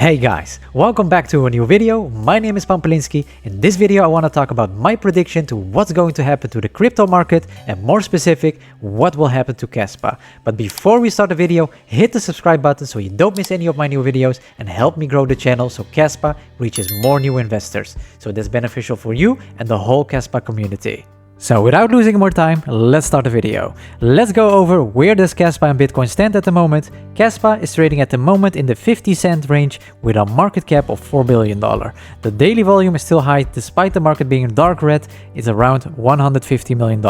Hey guys, welcome back to a new video. My name is Pumpolinsky. In this video I want to talk about my prediction to what's going to happen to the crypto market and more specific, what will happen to KASPA. But before we start the video, hit the subscribe button so you don't miss any of my new videos and help me grow the channel so KASPA reaches more new investors. So that's beneficial for you and the whole KASPA community. So without losing more time, let's start the video. Let's go over where does KASPA and Bitcoin stand at the moment. KASPA is trading at the moment in the 50-cent range with a market cap of $4 billion. The daily volume is still high despite the market being dark red, it's around $150 million.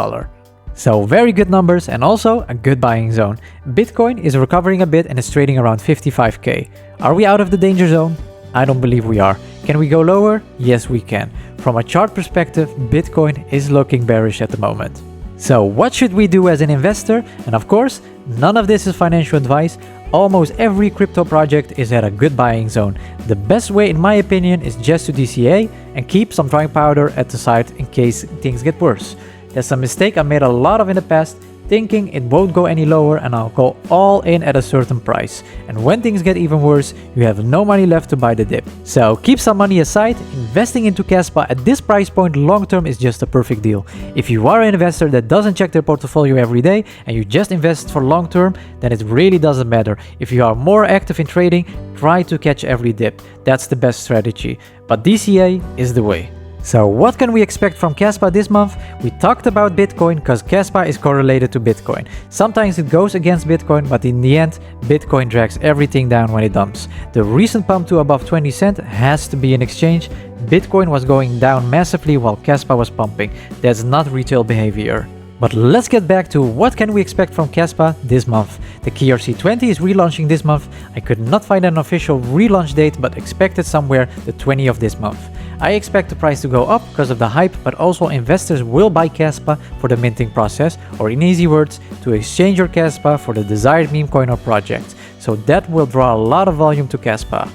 So very good numbers and also a good buying zone. Bitcoin is recovering a bit and is trading around 55k. Are we out of the danger zone? I don't believe we are. Can we go lower? Yes, we can. From a chart perspective, Bitcoin is looking bearish at the moment. So what should we do as an investor? And of course, none of this is financial advice. Almost every crypto project is at a good buying zone. The best way, in my opinion, is just to DCA and keep some dry powder at the side in case things get worse. That's a mistake I made a lot of in the past, thinking it won't go any lower and I'll go all in at a certain price. And when things get even worse, you have no money left to buy the dip. So keep some money aside. Investing into KASPA at this price point long term is just a perfect deal. If you are an investor that doesn't check their portfolio every day and you just invest for long term, then it really doesn't matter. If you are more active in trading, try to catch every dip. That's the best strategy. But DCA is the way. So what can we expect from KASPA this month? We talked about Bitcoin because KASPA is correlated to Bitcoin. Sometimes it goes against Bitcoin, but in the end, Bitcoin drags everything down when it dumps. The recent pump to above 20 cents has to be an exchange. Bitcoin was going down massively while KASPA was pumping. That's not retail behavior. But let's get back to what can we expect from KASPA this month. The KRC20 is relaunching this month. I could not find an official relaunch date but expected somewhere the 20th of this month. I expect the price to go up because of the hype, but also investors will buy KASPA for the minting process, or in easy words, to exchange your KASPA for the desired meme coin or project. So that will draw a lot of volume to KASPA.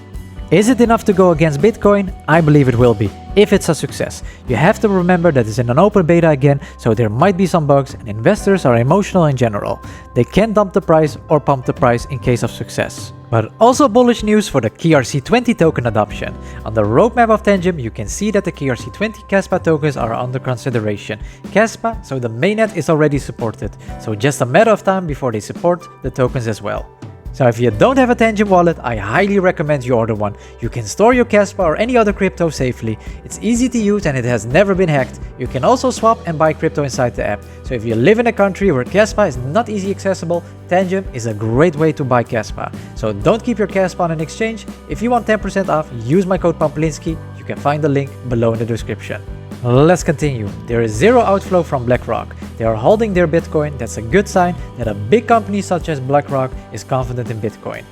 Is it enough to go against Bitcoin? I believe it will be, if it's a success. You have to remember that it's in an open beta again, so there might be some bugs and investors are emotional in general. They can dump the price or pump the price in case of success. But also bullish news for the KRC20 token adoption. On the roadmap of Tangem, you can see that the KRC20 KASPA tokens are under consideration. KASPA, so the mainnet is already supported, so just a matter of time before they support the tokens as well. So if you don't have a Tangem wallet, I highly recommend you order one. You can store your KASPA or any other crypto safely. It's easy to use and it has never been hacked. You can also swap and buy crypto inside the app. So if you live in a country where KASPA is not easy accessible, Tangem is a great way to buy KASPA. So don't keep your KASPA on an exchange. If you want 10% off, use my code Pumpolinsky. You can find the link below in the description. Let's continue. There is zero outflow from BlackRock. They are holding their Bitcoin. That's a good sign that a big company such as BlackRock is confident in Bitcoin.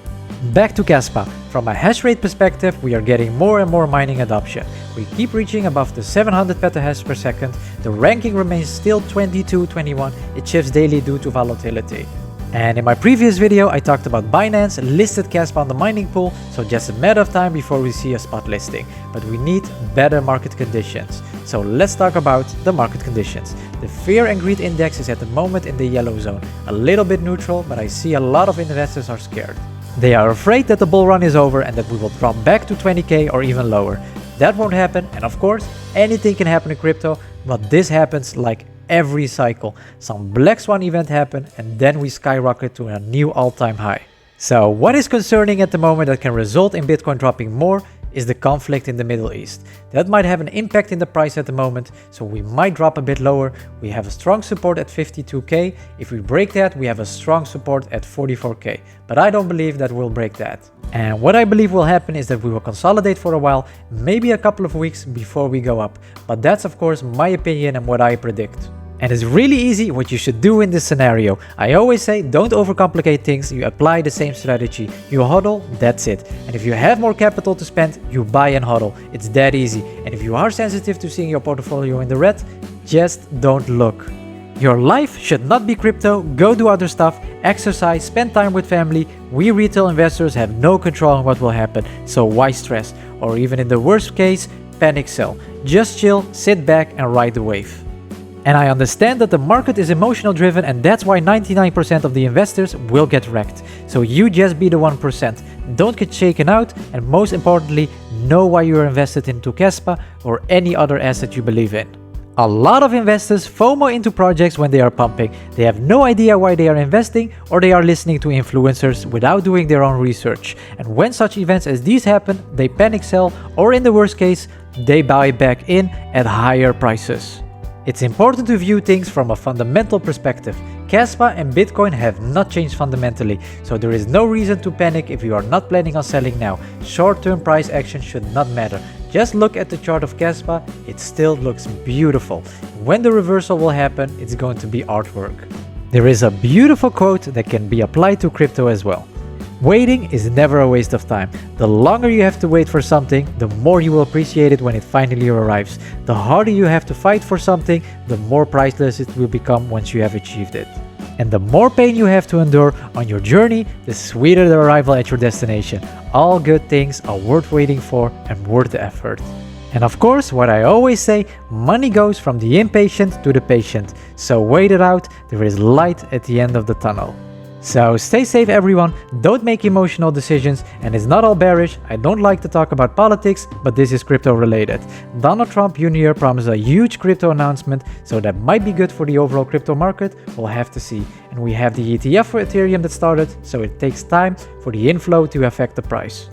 Back to KASPA. From a hash rate perspective, we are getting more and more mining adoption. We keep reaching above the 700 petahash per second. The ranking remains still 22-21. It shifts daily due to volatility. And in my previous video, I talked about Binance listed KASPA on the mining pool, so just a matter of time before we see a spot listing. But we need better market conditions. So let's talk about the market conditions. The fear and greed index is at the moment in the yellow zone, a little bit neutral, but I see a lot of investors are scared. They are afraid that the bull run is over and that we will drop back to 20k or even lower. That won't happen, and of course, anything can happen in crypto, but this happens like every cycle. Some black swan event happen and then we skyrocket to a new all-time high. So what is concerning at the moment that can result in Bitcoin dropping more is the conflict in the Middle East. That might have an impact in the price at the moment, so we might drop a bit lower. We have a strong support at 52k. If we break that, we have a strong support at 44k, but I don't believe that we'll break that. And what I believe will happen is that we will consolidate for a while, maybe a couple of weeks before we go up. But that's of course my opinion and what I predict. And it's really easy what you should do in this scenario. I always say don't overcomplicate things, you apply the same strategy. You hodl, that's it. And if you have more capital to spend, you buy and hodl. It's that easy. And if you are sensitive to seeing your portfolio in the red, just don't look. Your life should not be crypto. Go do other stuff, exercise, spend time with family. We retail investors have no control on what will happen, so why stress? Or even in the worst case, panic sell. Just chill, sit back and ride the wave. And I understand that the market is emotional driven and that's why 99% of the investors will get wrecked. so you just be the 1%. Don't get shaken out, and most importantly, know why you are invested into KASPA or any other asset you believe in. A lot of investors FOMO into projects when they are pumping. They have no idea why they are investing, or they are listening to influencers without doing their own research. And when such events as these happen, they panic sell, or in the worst case, they buy back in at higher prices. It's important to view things from a fundamental perspective. KASPA and Bitcoin have not changed fundamentally, so there is no reason to panic if you are not planning on selling now. Short-term price action should not matter. Just look at the chart of KASPA, it still looks beautiful. When the reversal will happen, it's going to be artwork. There is a beautiful quote that can be applied to crypto as well. Waiting is never a waste of time. The longer you have to wait for something, the more you will appreciate it when it finally arrives. The harder you have to fight for something, the more priceless it will become once you have achieved it. And the more pain you have to endure on your journey, the sweeter the arrival at your destination. All good things are worth waiting for and worth the effort. And of course, what I always say, money goes from the impatient to the patient. So wait it out, there is light at the end of the tunnel. So stay safe everyone, don't make emotional decisions, and it's not all bearish. I don't like to talk about politics, but this is crypto related. Donald Trump Jr. promised a huge crypto announcement, so that might be good for the overall crypto market, we'll have to see. And we have the ETF for Ethereum that started, so it takes time for the inflow to affect the price.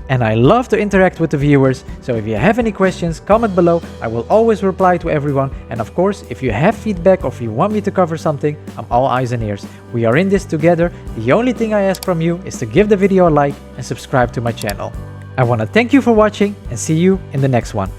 And I love to interact with the viewers, so if you have any questions, comment below. I will always reply to everyone. And of course, if you have feedback or if you want me to cover something, I'm all eyes and ears. We are in this together. The only thing I ask from you is to give the video a like and subscribe to my channel. I want to thank you for watching and see you in the next one.